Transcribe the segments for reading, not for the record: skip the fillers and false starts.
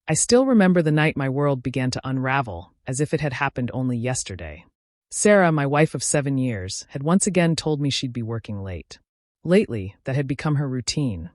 I still remember the night my world began to unravel, as if it had happened only yesterday. Sarah, my wife of 7 years, had once again told me she'd be working late. Lately, that had become her routine.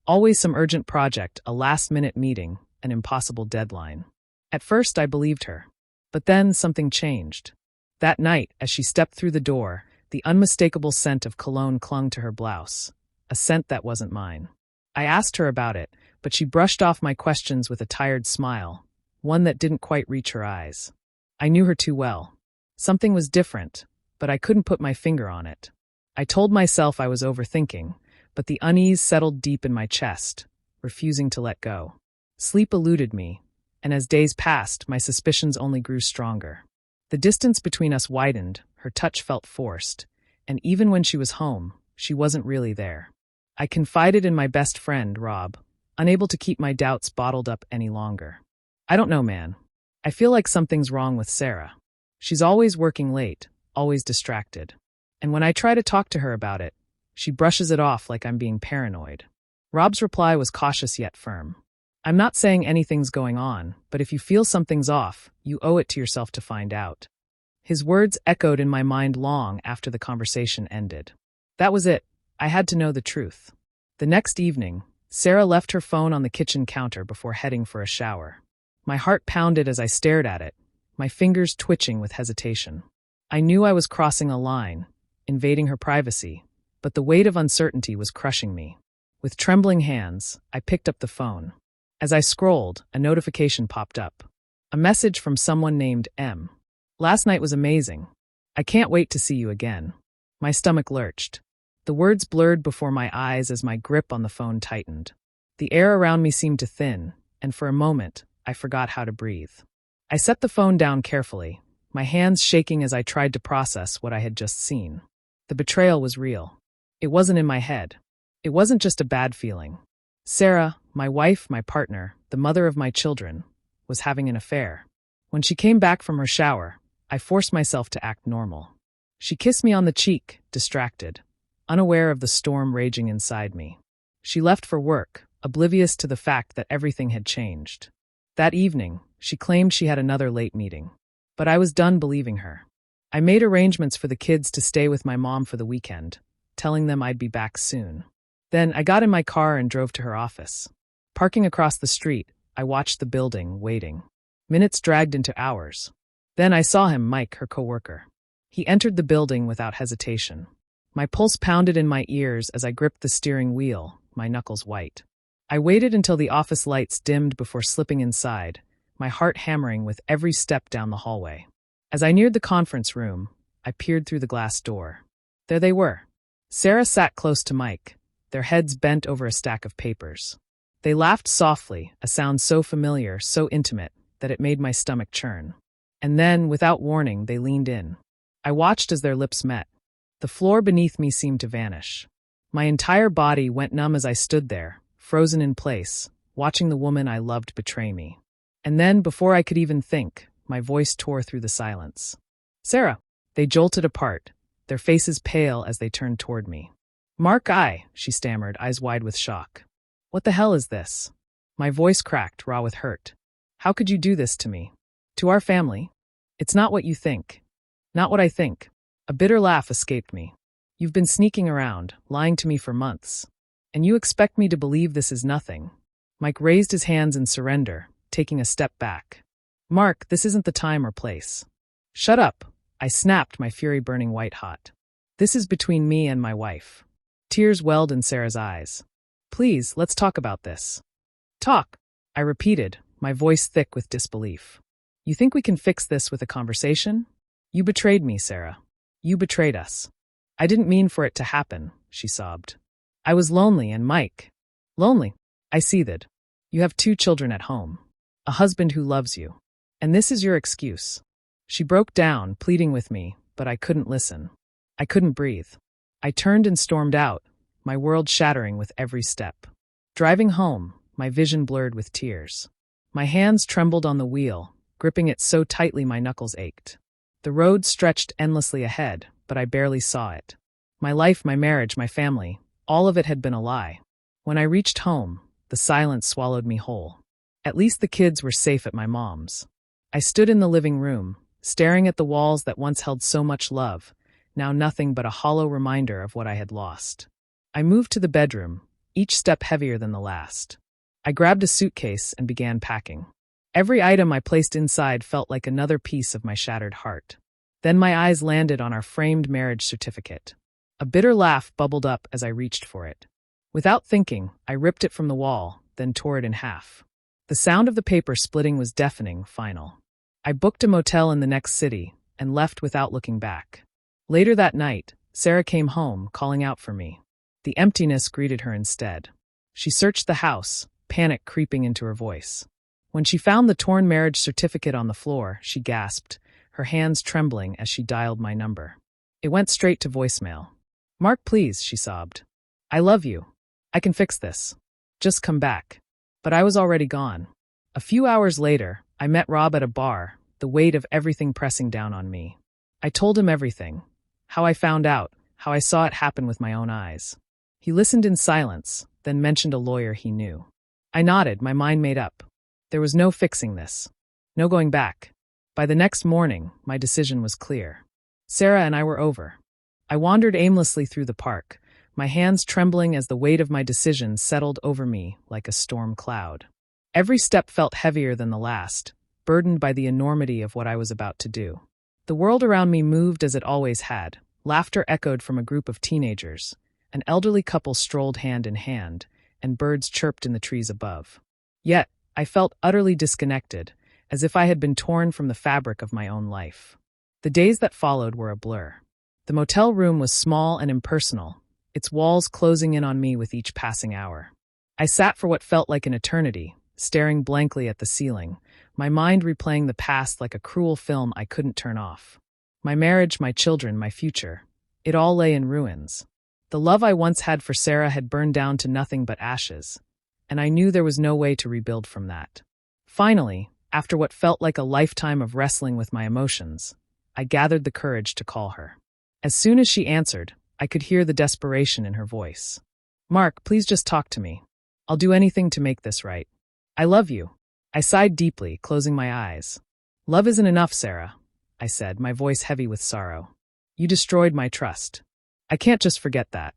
Always some urgent project, a last-minute meeting, an impossible deadline. At first, I believed her. But then something changed. That night, as she stepped through the door, the unmistakable scent of cologne clung to her blouse, a scent that wasn't mine. I asked her about it, but she brushed off my questions with a tired smile, one that didn't quite reach her eyes. I knew her too well. Something was different, but I couldn't put my finger on it. I told myself I was overthinking, but the unease settled deep in my chest, refusing to let go. Sleep eluded me, and as days passed, my suspicions only grew stronger. The distance between us widened, her touch felt forced, and even when she was home, she wasn't really there. I confided in my best friend, Rob, unable to keep my doubts bottled up any longer. I don't know, man. I feel like something's wrong with Sarah. She's always working late, always distracted. And when I try to talk to her about it, she brushes it off like I'm being paranoid. Rob's reply was cautious yet firm. I'm not saying anything's going on, but if you feel something's off, you owe it to yourself to find out. His words echoed in my mind long after the conversation ended. That was it. I had to know the truth. The next evening, Sarah left her phone on the kitchen counter before heading for a shower. My heart pounded as I stared at it, my fingers twitching with hesitation. I knew I was crossing a line, invading her privacy, but the weight of uncertainty was crushing me. With trembling hands, I picked up the phone. As I scrolled, a notification popped up. A message from someone named M. Last night was amazing. I can't wait to see you again. My stomach lurched. The words blurred before my eyes as my grip on the phone tightened. The air around me seemed to thin, and for a moment, I forgot how to breathe. I set the phone down carefully, my hands shaking as I tried to process what I had just seen. The betrayal was real. It wasn't in my head. It wasn't just a bad feeling. Sarah, my wife, my partner, the mother of my children, was having an affair. When she came back from her shower, I forced myself to act normal. She kissed me on the cheek, distracted, unaware of the storm raging inside me. She left for work, oblivious to the fact that everything had changed. That evening, she claimed she had another late meeting. But I was done believing her. I made arrangements for the kids to stay with my mom for the weekend, telling them I'd be back soon. Then I got in my car and drove to her office. Parking across the street, I watched the building, waiting. Minutes dragged into hours. Then I saw him, Mike, her coworker. He entered the building without hesitation. My pulse pounded in my ears as I gripped the steering wheel, my knuckles white. I waited until the office lights dimmed before slipping inside, my heart hammering with every step down the hallway. As I neared the conference room, I peered through the glass door. There they were. Sarah sat close to Mike, their heads bent over a stack of papers. They laughed softly, a sound so familiar, so intimate, that it made my stomach churn. And then, without warning, they leaned in. I watched as their lips met. The floor beneath me seemed to vanish. My entire body went numb as I stood there, frozen in place, watching the woman I loved betray me. And then, before I could even think, my voice tore through the silence. Sarah! They jolted apart, their faces pale as they turned toward me. Mark, she stammered, eyes wide with shock. What the hell is this? My voice cracked, raw with hurt. How could you do this to me? To our family? It's not what you think. Not what I think. A bitter laugh escaped me. You've been sneaking around, lying to me for months. And you expect me to believe this is nothing. Mike raised his hands in surrender, taking a step back. Mark, this isn't the time or place. Shut up, I snapped, my fury burning white hot. This is between me and my wife. Tears welled in Sarah's eyes. Please, let's talk about this. Talk, I repeated, my voice thick with disbelief. You think we can fix this with a conversation? You betrayed me, Sarah. You betrayed us. I didn't mean for it to happen, she sobbed. I was lonely, and Mike. Lonely, I seethed. You have 2 children at home. A husband who loves you. And this is your excuse. She broke down, pleading with me, but I couldn't listen. I couldn't breathe. I turned and stormed out, my world shattering with every step. Driving home, my vision blurred with tears. My hands trembled on the wheel, gripping it so tightly my knuckles ached. The road stretched endlessly ahead, but I barely saw it. My life, my marriage, my family, all of it had been a lie. When I reached home, the silence swallowed me whole. At least the kids were safe at my mom's. I stood in the living room, staring at the walls that once held so much love, now nothing but a hollow reminder of what I had lost. I moved to the bedroom, each step heavier than the last. I grabbed a suitcase and began packing. Every item I placed inside felt like another piece of my shattered heart. Then my eyes landed on our framed marriage certificate. A bitter laugh bubbled up as I reached for it. Without thinking, I ripped it from the wall, then tore it in half. The sound of the paper splitting was deafening, final. I booked a motel in the next city and left without looking back. Later that night, Sarah came home, calling out for me. The emptiness greeted her instead. She searched the house, panic creeping into her voice. When she found the torn marriage certificate on the floor, she gasped, her hands trembling as she dialed my number. It went straight to voicemail. "Mark, please," she sobbed. "I love you. I can fix this. Just come back." But I was already gone. A few hours later, I met Rob at a bar, the weight of everything pressing down on me. I told him everything. How I found out, how I saw it happen with my own eyes. He listened in silence, then mentioned a lawyer he knew. I nodded, my mind made up. There was no fixing this. No going back. By the next morning, my decision was clear. Sarah and I were over. I wandered aimlessly through the park, my hands trembling as the weight of my decision settled over me like a storm cloud. Every step felt heavier than the last, burdened by the enormity of what I was about to do. The world around me moved as it always had. Laughter echoed from a group of teenagers. An elderly couple strolled hand in hand, and birds chirped in the trees above. Yet, I felt utterly disconnected, as if I had been torn from the fabric of my own life. The days that followed were a blur. The motel room was small and impersonal, its walls closing in on me with each passing hour. I sat for what felt like an eternity, staring blankly at the ceiling, my mind replaying the past like a cruel film I couldn't turn off. My marriage, my children, my future, it all lay in ruins. The love I once had for Sarah had burned down to nothing but ashes, and I knew there was no way to rebuild from that. Finally, after what felt like a lifetime of wrestling with my emotions, I gathered the courage to call her. As soon as she answered, I could hear the desperation in her voice. "Mark, please just talk to me. I'll do anything to make this right. I love you." I sighed deeply, closing my eyes. "Love isn't enough, Sarah," I said, my voice heavy with sorrow. "You destroyed my trust. I can't just forget that.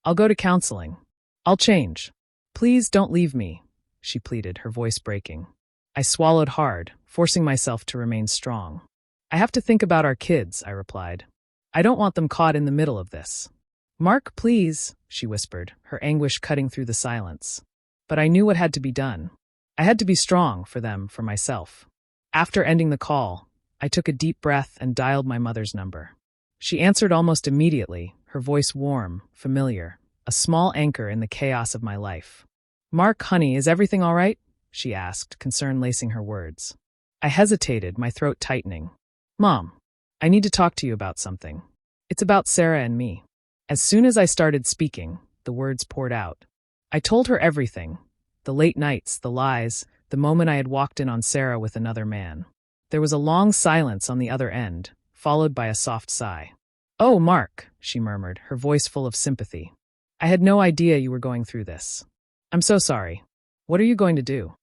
I'll go to counseling. I'll change. Please don't leave me," she pleaded, her voice breaking. I swallowed hard, forcing myself to remain strong. "I have to think about our kids," I replied. "I don't want them caught in the middle of this." "Mark, please," she whispered, her anguish cutting through the silence. But I knew what had to be done. I had to be strong for them, for myself. After ending the call, I took a deep breath and dialed my mother's number. She answered almost immediately, her voice warm, familiar, a small anchor in the chaos of my life. "Mark, honey, is everything all right?" she asked, concern lacing her words. I hesitated, my throat tightening. "Mom, I need to talk to you about something. It's about Sarah and me." As soon as I started speaking, the words poured out. I told her everything. The late nights, the lies, the moment I had walked in on Sarah with another man. There was a long silence on the other end, followed by a soft sigh. "Oh, Mark," she murmured, her voice full of sympathy. "I had no idea you were going through this. I'm so sorry. What are you going to do?"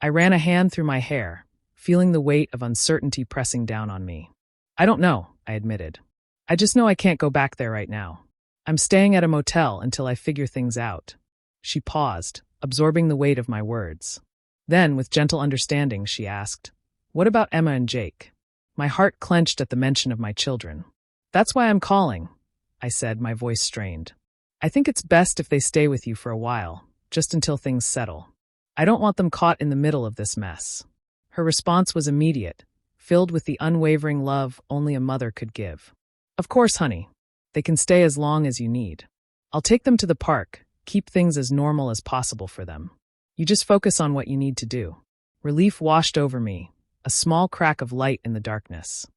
I ran a hand through my hair, feeling the weight of uncertainty pressing down on me. "I don't know," I admitted. "I just know I can't go back there right now. I'm staying at a motel until I figure things out." She paused, absorbing the weight of my words. Then, with gentle understanding, she asked, "What about Emma and Jake?" My heart clenched at the mention of my children. "That's why I'm calling," I said, my voice strained. "I think it's best if they stay with you for a while, just until things settle. I don't want them caught in the middle of this mess." Her response was immediate, filled with the unwavering love only a mother could give. "Of course, honey. They can stay as long as you need. I'll take them to the park, keep things as normal as possible for them. You just focus on what you need to do." Relief washed over me, a small crack of light in the darkness.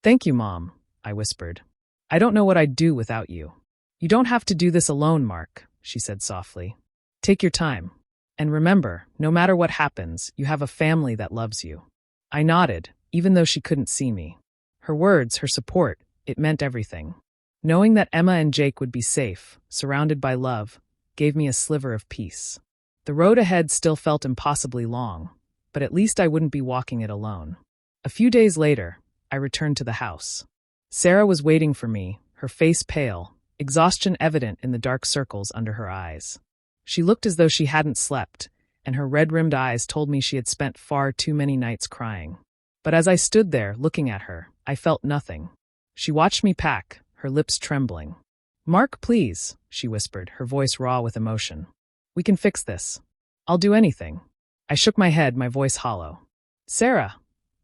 "Thank you, Mom," I whispered. "I don't know what I'd do without you." "You don't have to do this alone, Mark," she said softly. "Take your time. And remember, no matter what happens, you have a family that loves you." I nodded, even though she couldn't see me. Her words, her support, it meant everything. Knowing that Emma and Jake would be safe, surrounded by love, gave me a sliver of peace. The road ahead still felt impossibly long, but at least I wouldn't be walking it alone. A few days later, I returned to the house. Sarah was waiting for me, her face pale, exhaustion evident in the dark circles under her eyes. She looked as though she hadn't slept, and her red-rimmed eyes told me she had spent far too many nights crying. But as I stood there, looking at her, I felt nothing. She watched me pack, her lips trembling. "Mark, please," she whispered, her voice raw with emotion. "We can fix this. I'll do anything." I shook my head, my voice hollow. "Sarah,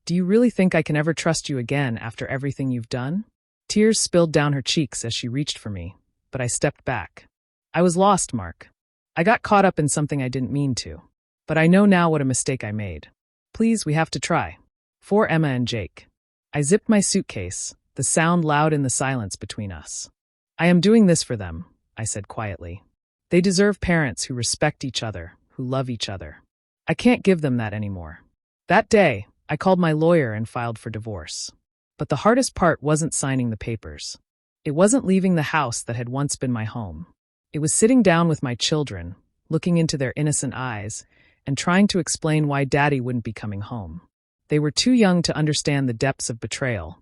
do you really think I can ever trust you again after everything you've done?" Tears spilled down her cheeks as she reached for me, but I stepped back. "I was lost, Mark. I got caught up in something I didn't mean to. But I know now what a mistake I made. Please, we have to try. For Emma and Jake." I zipped my suitcase, the sound loud in the silence between us. "I am doing this for them," I said quietly. "They deserve parents who respect each other, who love each other. I can't give them that anymore." That day, I called my lawyer and filed for divorce. But the hardest part wasn't signing the papers. It wasn't leaving the house that had once been my home. It was sitting down with my children, looking into their innocent eyes, and trying to explain why Daddy wouldn't be coming home. They were too young to understand the depths of betrayal,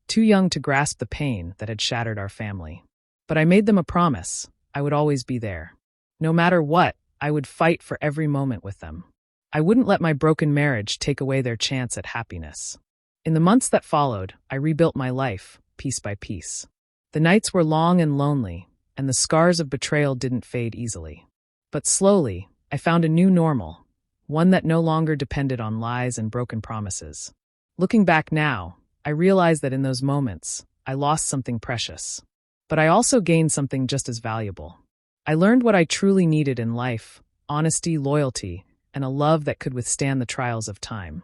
too young to grasp the pain that had shattered our family. But I made them a promise. I would always be there. No matter what, I would fight for every moment with them. I wouldn't let my broken marriage take away their chance at happiness. In the months that followed, I rebuilt my life, piece by piece. The nights were long and lonely, and the scars of betrayal didn't fade easily. But slowly, I found a new normal, one that no longer depended on lies and broken promises. Looking back now, I realize that in those moments, I lost something precious. But I also gained something just as valuable. I learned what I truly needed in life: honesty, loyalty, and a love that could withstand the trials of time.